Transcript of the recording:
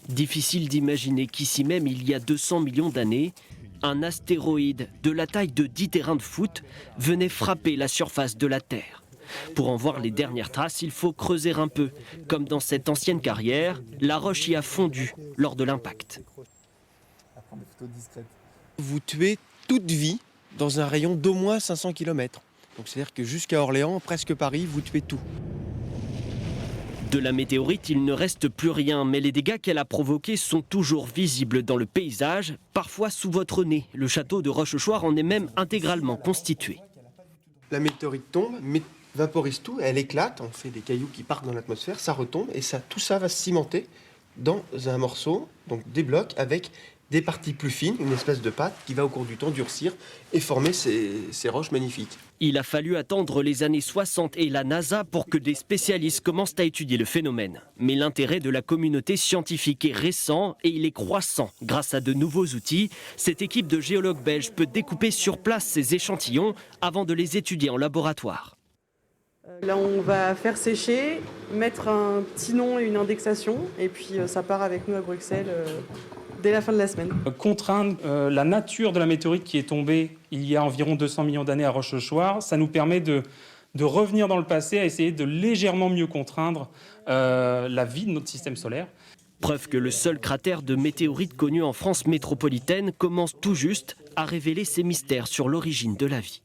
Difficile d'imaginer qu'ici même, il y a 200 millions d'années, un astéroïde de la taille de 10 terrains de foot venait frapper la surface de la Terre. Pour en voir les dernières traces, il faut creuser un peu. Comme dans cette ancienne carrière, la roche y a fondu lors de l'impact. Vous tuez toute vie dans un rayon d'au moins 500 km. Donc c'est-à-dire que jusqu'à Orléans, presque Paris, vous tuez tout. De la météorite, il ne reste plus rien, mais les dégâts qu'elle a provoqués sont toujours visibles dans le paysage, parfois sous votre nez. Le château de Rochechouart en est même intégralement constitué. La météorite tombe, vaporise tout, elle éclate, on fait des cailloux qui partent dans l'atmosphère, ça retombe et tout ça va se cimenter dans un morceau, donc des blocs avec des parties plus fines, une espèce de pâte qui va au cours du temps durcir et former ces roches magnifiques. Il a fallu attendre les années 60 et la NASA pour que des spécialistes commencent à étudier le phénomène. Mais l'intérêt de la communauté scientifique est récent et il est croissant. Grâce à de nouveaux outils, cette équipe de géologues belges peut découper sur place ces échantillons avant de les étudier en laboratoire. Là, on va faire sécher, mettre un petit nom et une indexation, et puis ça part avec nous à Bruxelles dès la fin de la semaine. Contraindre la nature de la météorite qui est tombée il y a environ 200 millions d'années à Rochechouart, ça nous permet de revenir dans le passé, à essayer de légèrement mieux contraindre la vie de notre système solaire. Preuve que le seul cratère de météorite connu en France métropolitaine commence tout juste à révéler ses mystères sur l'origine de la vie.